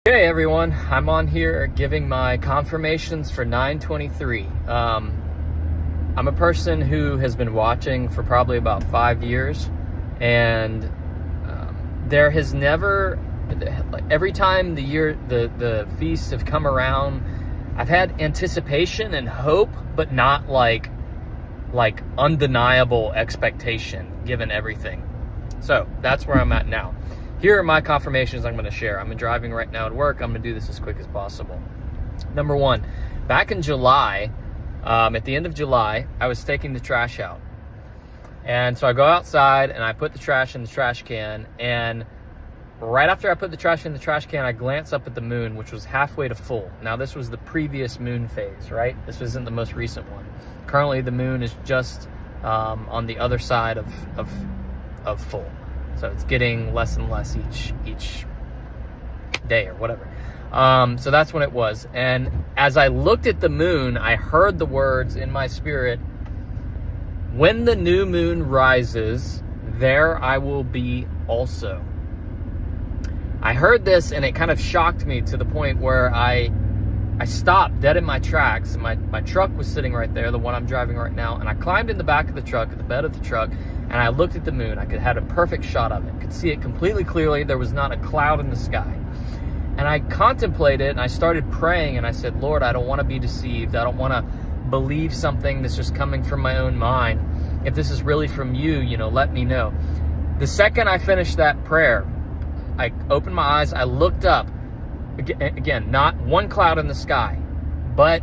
Okay, everyone, I'm on here giving my confirmations for 9/23. I'm a person who has been watching for probably about 5 years, and there has never, like every time the feasts have come around, I've had anticipation and hope, but not like undeniable expectation given everything. So that's where I'm at now. Here are my confirmations I'm going to share. I'm driving right now at work. I'm going to do this as quick as possible. Number one, back in July, at the end of July, I was taking the trash out. And so I go outside and I put the trash in the trash can. And right after I put the trash in the trash can, I glance up at the moon, which was halfway to full. Now, this was the previous moon phase, right? This isn't the most recent one. Currently, the moon is just on the other side of full. So it's getting less and less each day or whatever. So that's when it was. And as I looked at the moon, I heard the words in my spirit, "When the new moon rises, there I will be also." I heard this and it kind of shocked me to the point where I stopped dead in my tracks. My truck was sitting right there, the one I'm driving right now, and I climbed in the back of the truck, at the bed of the truck, and I looked at the moon. I had a perfect shot of it. Could see it completely clearly. There was not a cloud in the sky. And I contemplated and I started praying and I said, Lord, I don't want to be deceived. I don't want to believe something that's just coming from my own mind. If this is really from you, let me know. The second I finished that prayer, I opened my eyes, I looked up. Again, not one cloud in the sky, but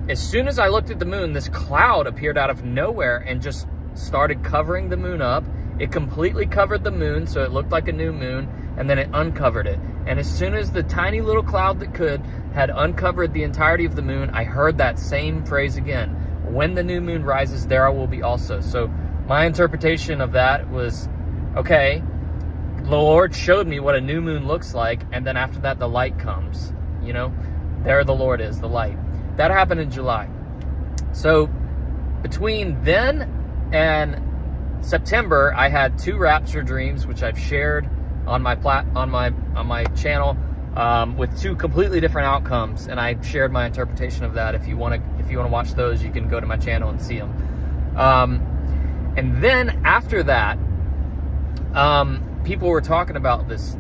as soon as I looked at the moon, this cloud appeared out of nowhere and just started covering the moon up. It completely covered the moon, so it looked like a new moon, and then it uncovered it. And as soon as the tiny little cloud that had uncovered the entirety of the moon, I heard that same phrase again. When the new moon rises, there I will be also. So my interpretation of that was, okay, the Lord showed me what a new moon looks like, and then after that, the light comes. There the Lord is, the light. That happened in July. So between then and September, I had 2 rapture dreams, which I've shared on my channel, with 2 completely different outcomes, and I shared my interpretation of that. If you want to watch those, you can go to my channel and see them. And then after that, people were talking about this.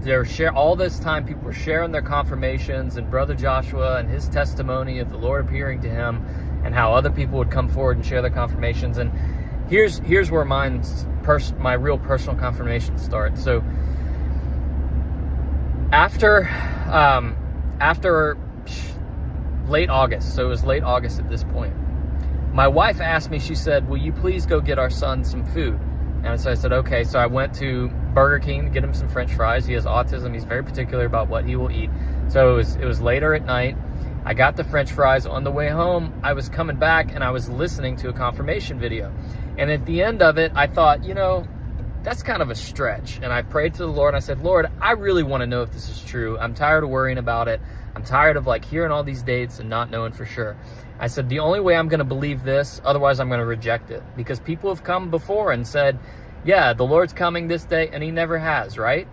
All this time, people were sharing their confirmations, and Brother Joshua and his testimony of the Lord appearing to him, and how other people would come forward and share their confirmations. And here's where my real personal confirmation starts. So after late August, so it was late August at this point, my wife asked me, she said, "Will you please go get our son some food?" And so I said, okay. So I went to Burger King to get him some French fries. He has autism. He's very particular about what he will eat. So it was later at night. I got the French fries. On the way home, I was coming back and I was listening to a confirmation video. And at the end of it, I thought, that's kind of a stretch. And I prayed to the Lord and I said, Lord, I really want to know if this is true. I'm tired of worrying about it. I'm tired of hearing all these dates and not knowing for sure. I said, the only way I'm going to believe this, otherwise I'm going to reject it. Because people have come before and said, yeah, the Lord's coming this day, and he never has, right?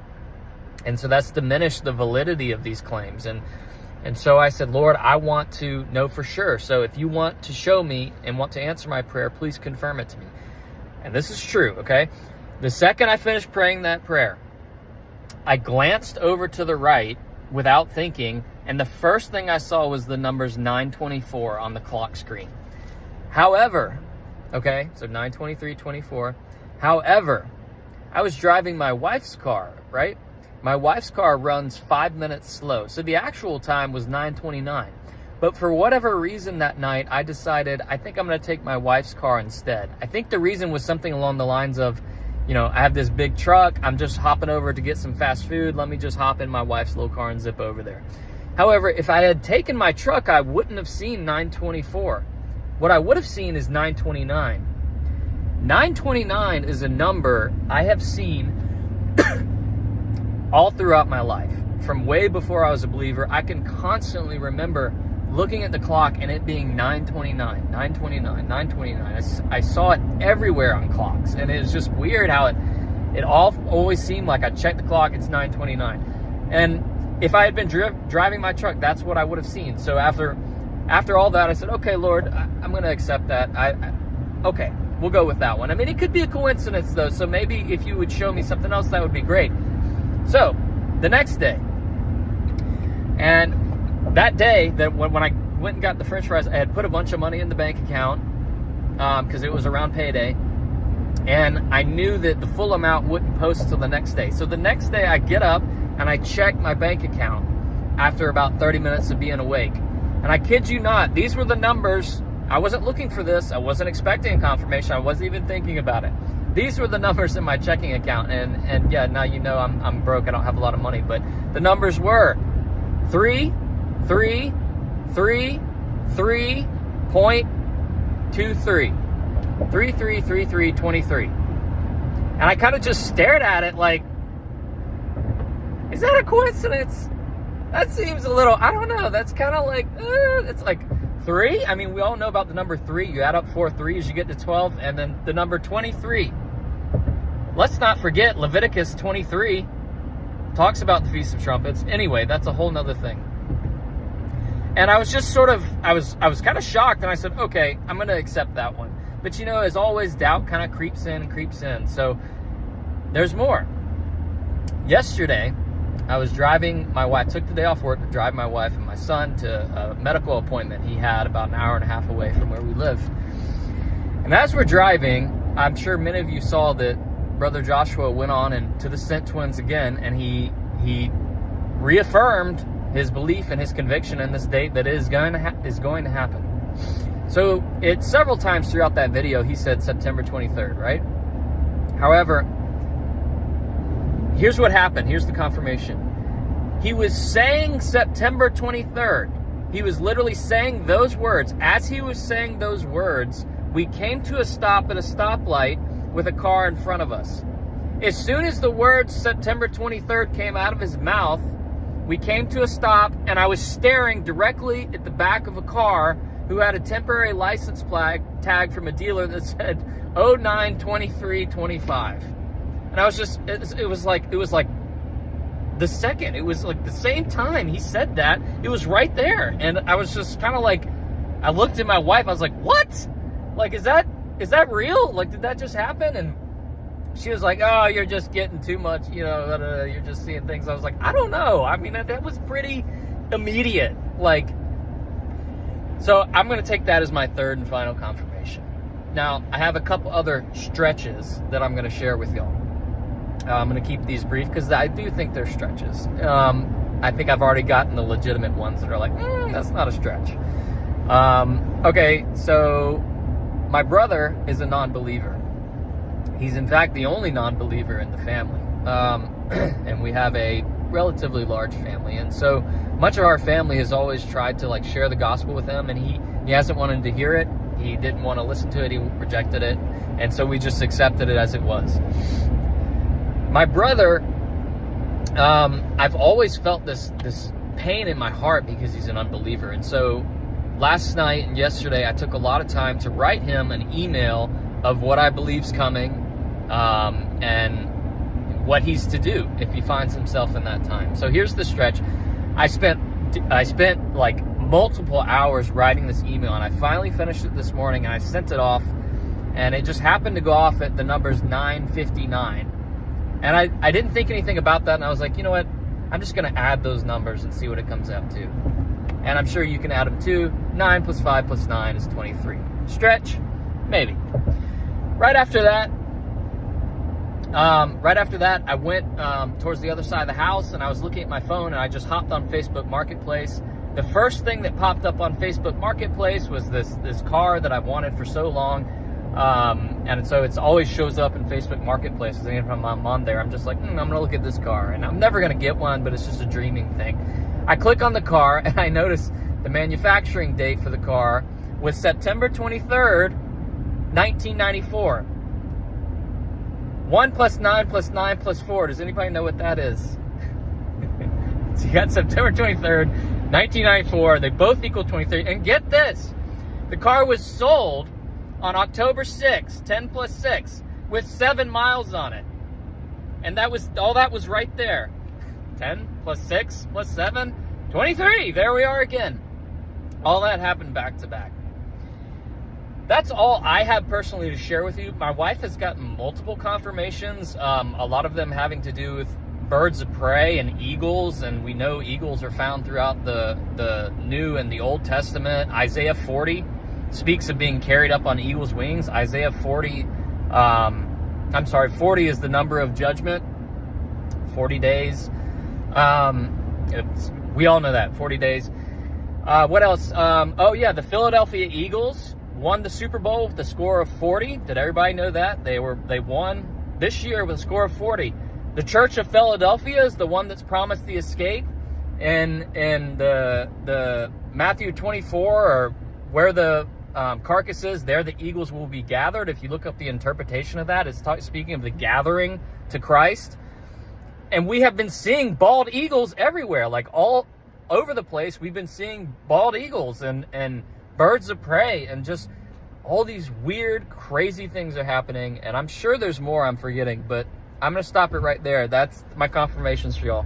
And so that's diminished the validity of these claims. And so I said, Lord, I want to know for sure. So if you want to show me and want to answer my prayer, please confirm it to me. And this is true, okay? The second I finished praying that prayer, I glanced over to the right without thinking, and the first thing I saw was the numbers 9:24 on the clock screen. However, okay, so 9:23:24. However, I was driving my wife's car, right? My wife's car runs 5 minutes slow. So the actual time was 9:29. But for whatever reason that night, I decided, I think I'm going to take my wife's car instead. I think the reason was something along the lines of, I have this big truck. I'm just hopping over to get some fast food. Let me just hop in my wife's little car and zip over there. However, if I had taken my truck, I wouldn't have seen 9:24. What I would have seen is 9:29. 9:29 is a number I have seen all throughout my life. From way before I was a believer, I can constantly remember looking at the clock and it being 9:29, 9:29, 9:29. I saw it everywhere on clocks, and it was just weird how it always seemed like I checked the clock, it's 9:29. And if I had been driving my truck, that's what I would have seen. So after all that, I said, okay, Lord, I'm going to accept that. Okay, we'll go with that one. I mean, it could be a coincidence, though, so maybe if you would show me something else, that would be great. So the next day, and that day, that when I went and got the french fries, I had put a bunch of money in the bank account because it was around payday, and I knew that the full amount wouldn't post till the next day. So the next day, I get up and I check my bank account after about 30 minutes of being awake. And I kid you not, these were the numbers. I wasn't looking for this. I wasn't expecting a confirmation. I wasn't even thinking about it. These were the numbers in my checking account. And yeah, now you know I'm broke. I don't have a lot of money. But the numbers were 3.23. 333323. And I kind of just stared at it like, is that a coincidence? That seems a little, I don't know. That's kind of like, it's like 3. I mean, we all know about the number 3. You add up 4 3s, you get to 12, and then the number 23. Let's not forget Leviticus 23 talks about the Feast of Trumpets. Anyway, that's a whole nother thing. And I was just sort of, I was kind of shocked, and I said, okay, I'm going to accept that one. But you know, as always, doubt kind of creeps in. So there's more. Yesterday, I was driving my wife, took the day off work to drive my wife and my son to a medical appointment he had about an hour and a half away from where we live. And as we're driving, I'm sure many of you saw that Brother Joshua went on and to the Sent Twins again, and he reaffirmed his belief and his conviction in this date that is going to happen. So it's several times throughout that video he said September 23rd, right? However, here's what happened. Here's the confirmation. He was saying September 23rd. He was literally saying those words. As he was saying those words, we came to a stop at a stoplight with a car in front of us. As soon as the words September 23rd came out of his mouth, we came to a stop, and I was staring directly at the back of a car who had a temporary license tag from a dealer that said 092325. And I was just, it was like the second, it was like the same time he said that, it was right there. And I was just kind of like, I looked at my wife, I was like, what? Like, is that real? Like, did that just happen? And she was like, oh, you're just getting too much, you know, you're just seeing things. I was like, I don't know. I mean, that was pretty immediate. Like, so I'm going to take that as my third and final confirmation. Now, I have a couple other stretches that I'm going to share with y'all. I'm going to keep these brief because I do think they're stretches. I think I've already gotten the legitimate ones that are like, that's not a stretch. Okay, so my brother is a non-believer. He's in fact the only non-believer in the family. And we have a relatively large family. And so much of our family has always tried to like share the gospel with him, and he hasn't wanted to hear it. He didn't want to listen to it. He rejected it. And so we just accepted it as it was. My brother, I've always felt this pain in my heart because he's an unbeliever. And so last night and yesterday, I took a lot of time to write him an email of what I believe's coming, and what he's to do if he finds himself in that time. So here's the stretch. I spent like multiple hours writing this email, and I finally finished it this morning, and I sent it off, and it just happened to go off at the numbers 9:59. And I didn't think anything about that, and I was like, you know what? I'm just going to add those numbers and see what it comes out to. And I'm sure you can add them too. 9 plus 5 plus 9 is 23. Stretch? Maybe. Right after that, I went towards the other side of the house, and I was looking at my phone, and I just hopped on Facebook Marketplace. The first thing that popped up on Facebook Marketplace was this car that I've wanted for so long. And so it always shows up in Facebook Marketplace. And if I'm on there, I'm just like, I'm going to look at this car. And I'm never going to get one, but it's just a dreaming thing. I click on the car, and I notice the manufacturing date for the car was September 23rd, 1994. 1 plus 9 plus 9 plus 4. Does anybody know what that is? So you got September 23rd, 1994. They both equal 23. And get this. The car was sold on October 6th, 10 plus 6, with 7 miles on it. And all that was right there. 10 plus 6 plus 7, 23. There we are again. All that happened back to back. That's all I have personally to share with you. My wife has gotten multiple confirmations, a lot of them having to do with birds of prey and eagles, and we know eagles are found throughout the New and the Old Testament. Isaiah 40 speaks of being carried up on eagle's wings. Isaiah 40, 40 is the number of judgment, 40 days. We all know that, 40 days. What else? The Philadelphia Eagles won the Super Bowl with a score of 40. Did everybody know that? They won this year with a score of 40. The Church of Philadelphia is the one that's promised the escape. And the Matthew 24, or where the carcass is, there the eagles will be gathered. If you look up the interpretation of that, it's speaking of the gathering to Christ. And we have been seeing bald eagles everywhere, like all over the place. We've been seeing bald eagles and birds of prey, and just all these weird, crazy things are happening. And I'm sure there's more I'm forgetting, but I'm going to stop it right there. That's my confirmations for y'all.